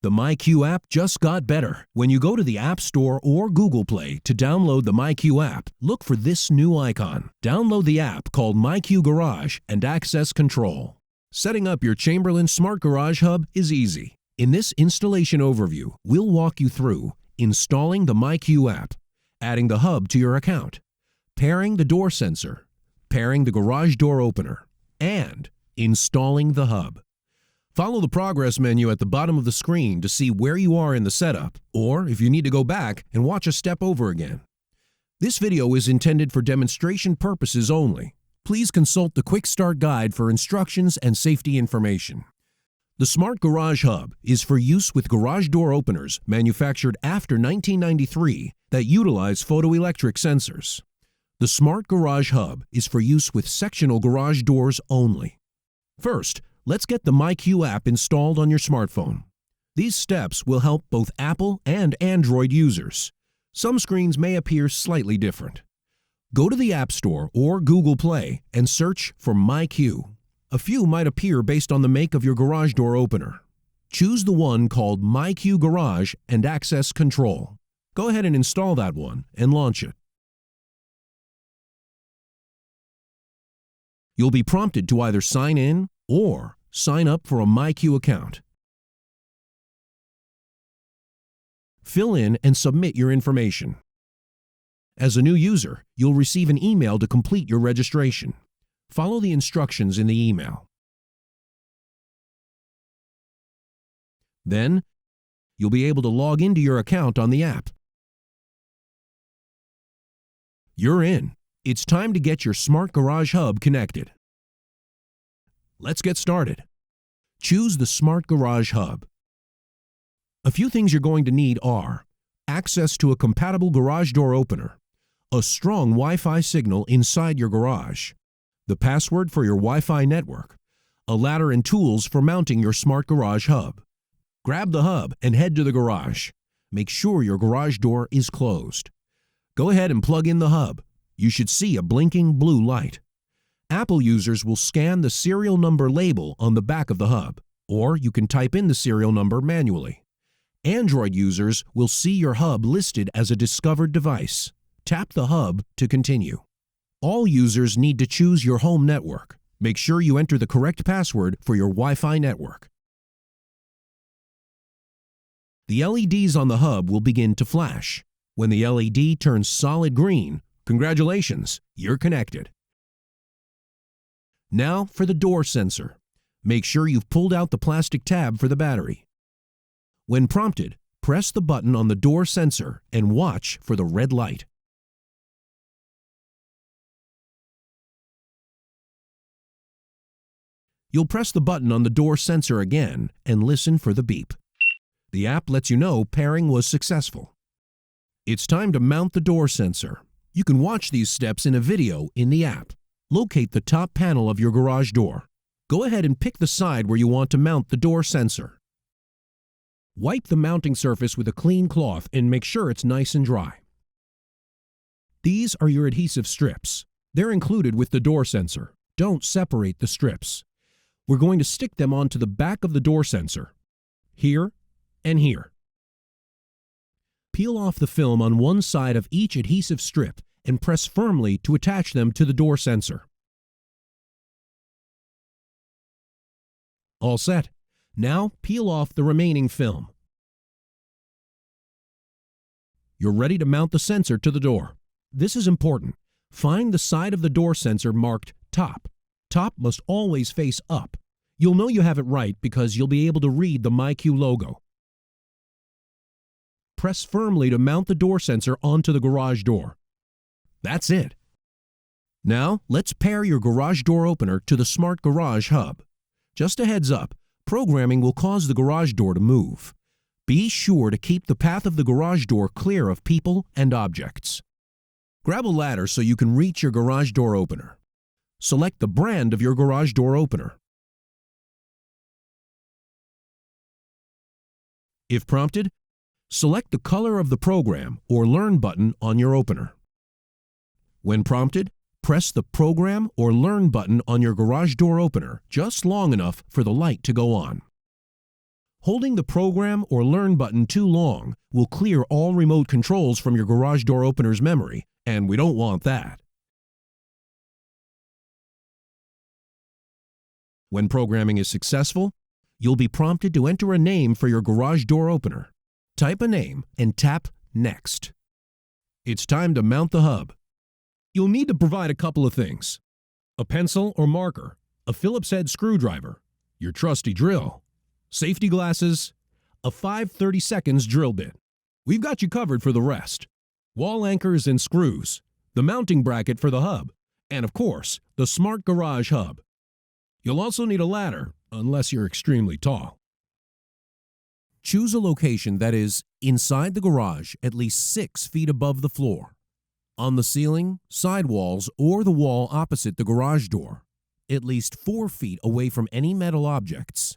The myQ app just got better. When you go to the App Store or Google Play to download the myQ app, look for this new icon. Download the app called myQ Garage and access control. Setting up your Chamberlain Smart Garage Hub is easy. In this installation overview, we'll walk you through installing the myQ app, adding the hub to your account, pairing the door sensor, pairing the garage door opener, and installing the hub. Follow the progress menu at the bottom of the screen to see where you are in the setup, or if you need to go back and watch a step over again. This video is intended for demonstration purposes only. Please consult the Quick Start Guide for instructions and safety information. The Smart Garage Hub is for use with garage door openers manufactured after 1993 that utilize photoelectric sensors. The Smart Garage Hub is for use with sectional garage doors only. First, let's get the myQ app installed on your smartphone. These steps will help both Apple and Android users. Some screens may appear slightly different. Go to the App Store or Google Play and search for myQ. A few might appear based on the make of your garage door opener. Choose the one called myQ Garage and Access Control. Go ahead and install that one and launch it. You'll be prompted to either sign in or sign up for a myQ account. Fill in and submit your information. As a new user, you'll receive an email to complete your registration. Follow the instructions in the email. Then, you'll be able to log into your account on the app. You're in. It's time to get your Smart Garage Hub connected. Let's get started. Choose the Smart Garage Hub. A few things you're going to need are access to a compatible garage door opener, a strong Wi-Fi signal inside your garage, the password for your Wi-Fi network, a ladder and tools for mounting your Smart Garage Hub. Grab the hub and head to the garage. Make sure your garage door is closed. Go ahead and plug in the hub. You should see a blinking blue light. Apple users will scan the serial number label on the back of the hub, or you can type in the serial number manually. Android users will see your hub listed as a discovered device. Tap the hub to continue. All users need to choose your home network. Make sure you enter the correct password for your Wi-Fi network. The LEDs on the hub will begin to flash. When the LED turns solid green, congratulations, you're connected. Now for the door sensor. Make sure you've pulled out the plastic tab for the battery. When prompted, press the button on the door sensor and watch for the red light. You'll press the button on the door sensor again and listen for the beep. The app lets you know pairing was successful. It's time to mount the door sensor. You can watch these steps in a video in the app. Locate the top panel of your garage door. Go ahead and pick the side where you want to mount the door sensor. Wipe the mounting surface with a clean cloth and make sure it's nice and dry. These are your adhesive strips. They're included with the door sensor. Don't separate the strips. We're going to stick them onto the back of the door sensor, here and here. Peel off the film on one side of each adhesive strip and press firmly to attach them to the door sensor. All set. Now peel off the remaining film. You're ready to mount the sensor to the door. This is important. Find the side of the door sensor marked top. Top must always face up. You'll know you have it right because you'll be able to read the myQ logo. Press firmly to mount the door sensor onto the garage door. That's it. Now, let's pair your garage door opener to the Smart Garage Hub. Just a heads up, programming will cause the garage door to move. Be sure to keep the path of the garage door clear of people and objects. Grab a ladder so you can reach your garage door opener. Select the brand of your garage door opener. If prompted, select the color of the program or Learn button on your opener. When prompted, press the Program or Learn button on your garage door opener just long enough for the light to go on. Holding the Program or Learn button too long will clear all remote controls from your garage door opener's memory, and we don't want that. When programming is successful, you'll be prompted to enter a name for your garage door opener. Type a name and tap Next. It's time to mount the hub. You'll need to provide a couple of things: a pencil or marker, a Phillips head screwdriver, your trusty drill, safety glasses, a 5/32 drill bit. We've got you covered for the rest: wall anchors and screws, the mounting bracket for the hub, and of course, the Smart Garage Hub. You'll also need a ladder, unless you're extremely tall. Choose a location that is inside the garage at least 6 feet above the floor, on the ceiling, side walls, or the wall opposite the garage door, at least 4 feet away from any metal objects,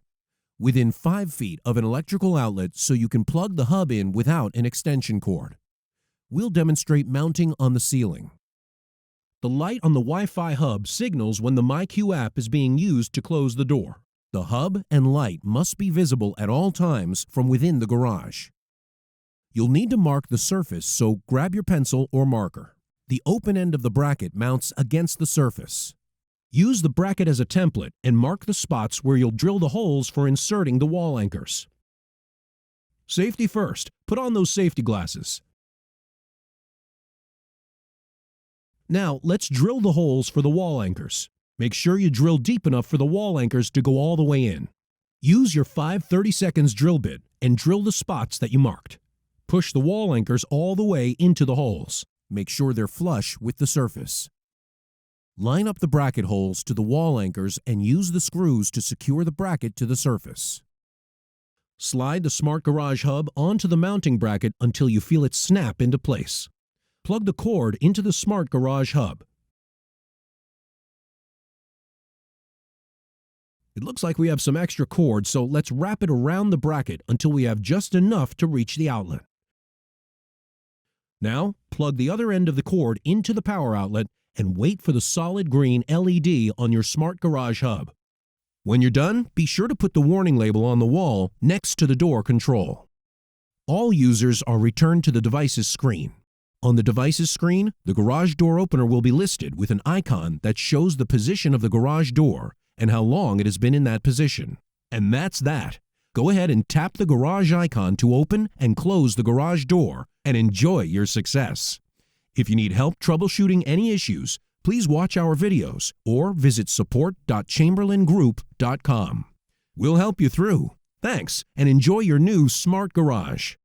within 5 feet of an electrical outlet so you can plug the hub in without an extension cord. We'll demonstrate mounting on the ceiling. The light on the Wi-Fi hub signals when the myQ app is being used to close the door. The hub and light must be visible at all times from within the garage. You'll need to mark the surface, so grab your pencil or marker. The open end of the bracket mounts against the surface. Use the bracket as a template and mark the spots where you'll drill the holes for inserting the wall anchors. Safety first. Put on those safety glasses. Now let's drill the holes for the wall anchors. Make sure you drill deep enough for the wall anchors to go all the way in. Use your 5/32 drill bit and drill the spots that you marked. Push the wall anchors all the way into the holes. Make sure they're flush with the surface. Line up the bracket holes to the wall anchors and use the screws to secure the bracket to the surface. Slide the Smart Garage Hub onto the mounting bracket until you feel it snap into place. Plug the cord into the Smart Garage Hub. It looks like we have some extra cord, so let's wrap it around the bracket until we have just enough to reach the outlet. Now, plug the other end of the cord into the power outlet and wait for the solid green LED on your Smart Garage Hub. When you're done, be sure to put the warning label on the wall next to the door control. All users are returned to the device's screen. On the device's screen, the garage door opener will be listed with an icon that shows the position of the garage door and how long it has been in that position. And that's that. Go ahead and tap the garage icon to open and close the garage door and enjoy your success. If you need help troubleshooting any issues, please watch our videos or visit support.chamberlaingroup.com. We'll help you through. Thanks, and enjoy your new smart garage.